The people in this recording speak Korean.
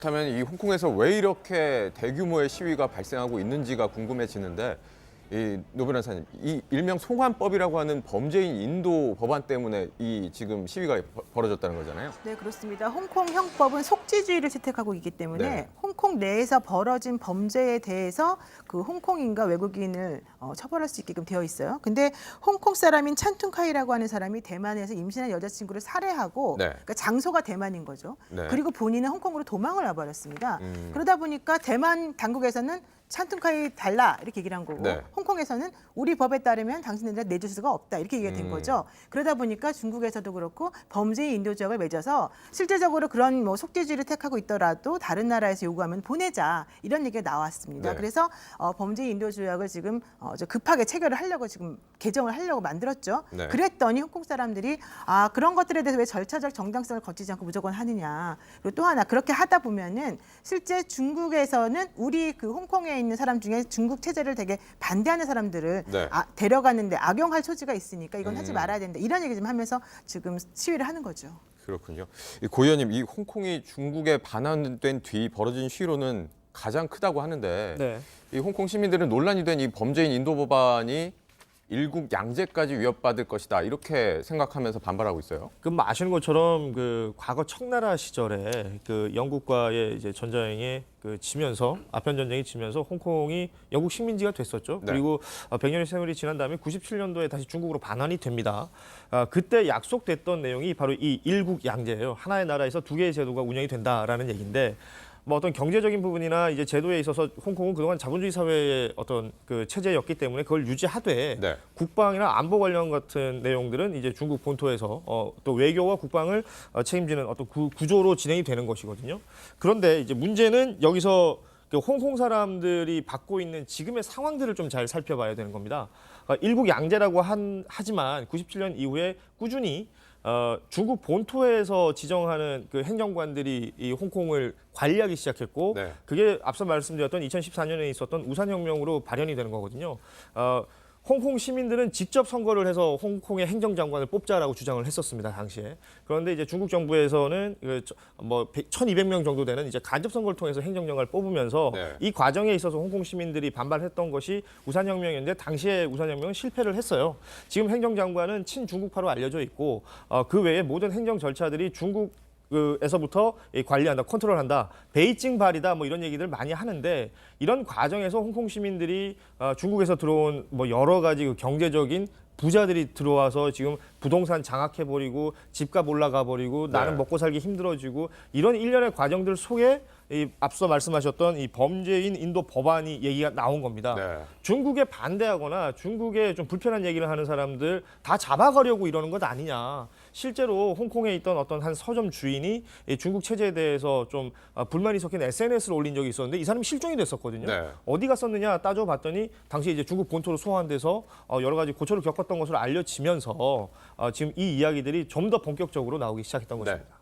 그렇다면 이 홍콩에서 왜 이렇게 대규모의 시위가 발생하고 있는지가 궁금해지는데, 이 노 변호사님, 이 일명 송환법이라고 하는 범죄인 인도 법안 때문에 이 지금 시위가 벌어졌다는 거잖아요. 네, 그렇습니다. 홍콩 형법은 속지주의를 채택하고 있기 때문에 네. 홍콩 내에서 벌어진 범죄에 대해서 그 홍콩인과 외국인을 처벌할 수 있게끔 되어 있어요. 근데 홍콩 사람인 찬퉁카이라고 하는 사람이 대만에서 임신한 여자친구를 살해하고 네. 그러니까 장소가 대만인 거죠. 네. 그리고 본인은 홍콩으로 도망을 와버렸습니다. 그러다 보니까 대만 당국에서는 찬퉁카이 달라 이렇게 얘기를 한 거고 네. 홍콩에서는 우리 법에 따르면 당신들한테 내줄 수가 없다 이렇게 얘기가 된 거죠. 그러다 보니까 중국에서도 그렇고 범죄인 인도 조약을 맺어서 실제적으로 그런 뭐 속죄주의를 택하고 있더라도 다른 나라에서 요구하면 보내자 이런 얘기가 나왔습니다. 네. 그래서 범죄인 인도 조약을 지금 급하게 체결을 하려고 지금 개정을 하려고 만들었죠. 네. 그랬더니 홍콩 사람들이 그런 것들에 대해서 왜 절차적 정당성을 거치지 않고 무조건 하느냐. 그리고 또 하나 그렇게 하다 보면은 실제 중국에서는 우리 그 홍콩에 있는 사람 중에 중국 체제를 되게 반대하는 사람들을 네. 데려가는데 악용할 소지가 있으니까 이건 하지 말아야 된다. 이런 얘기 좀 하면서 지금 시위를 하는 거죠. 그렇군요. 고 의원님, 이 홍콩이 중국에 반환된 뒤 벌어진 시위로는 가장 크다고 하는데, 네. 이 홍콩 시민들은 논란이 된 이 범죄인 인도 법안이 일국 양제까지 위협받을 것이다 이렇게 생각하면서 반발하고 있어요. 그 아시는 것처럼 그 과거 청나라 시절에 그 영국과의 이제 전쟁에 그 지면서 아편 전쟁이 지면서 홍콩이 영국 식민지가 됐었죠. 네. 그리고 100년의 세월이 지난 다음에 97년도에 다시 중국으로 반환이 됩니다. 그때 약속됐던 내용이 바로 이 일국 양제예요. 하나의 나라에서 두 개의 제도가 운영이 된다라는 얘기인데. 뭐 어떤 경제적인 부분이나 이제 제도에 있어서 홍콩은 그동안 자본주의 사회의 어떤 그 체제였기 때문에 그걸 유지하되 네. 국방이나 안보 관련 같은 내용들은 이제 중국 본토에서 또 외교와 국방을 책임지는 어떤 구조로 진행이 되는 것이거든요. 그런데 이제 문제는 여기서 그 홍콩 사람들이 받고 있는 지금의 상황들을 좀 잘 살펴봐야 되는 겁니다. 일국 양제라고 하지만 97년 이후에 꾸준히 중국 본토에서 지정하는 그 행정관들이 이 홍콩을 관리하기 시작했고 네. 그게 앞서 말씀드렸던 2014년에 있었던 우산혁명으로 발현이 되는 거거든요. 홍콩 시민들은 직접 선거를 해서 홍콩의 행정장관을 뽑자라고 주장을 했었습니다, 당시에. 그런데 이제 중국 정부에서는 뭐 1,200명 정도 되는 이제 간접 선거를 통해서 행정장관을 뽑으면서 네. 이 과정에 있어서 홍콩 시민들이 반발했던 것이 우산혁명이었는데 당시에 우산혁명은 실패를 했어요. 지금 행정장관은 친중국파로 알려져 있고 그 외에 모든 행정 절차들이 중국에서부터 관리한다, 컨트롤한다, 베이징 발이다, 뭐 이런 얘기들 많이 하는데 이런 과정에서 홍콩 시민들이 중국에서 들어온 뭐 여러 가지 그 경제적인 부자들이 들어와서 지금 부동산 장악해버리고 집값 올라가버리고 나는 네. 먹고 살기 힘들어지고 이런 일련의 과정들 속에 이 앞서 말씀하셨던 이 범죄인 인도 법안이 얘기가 나온 겁니다. 네. 중국에 반대하거나 중국에 좀 불편한 얘기를 하는 사람들 다 잡아가려고 이러는 것 아니냐. 실제로 홍콩에 있던 어떤 한 서점 주인이 이 중국 체제에 대해서 좀 불만이 섞인 SNS를 올린 적이 있었는데 이 사람이 실종이 됐었거든요. 네. 어디 갔었느냐 따져봤더니 당시 이제 중국 본토로 소환돼서 여러 가지 고초를 겪었던 것으로 알려지면서 지금 이 이야기들이 좀 더 본격적으로 나오기 시작했던 네. 것입니다.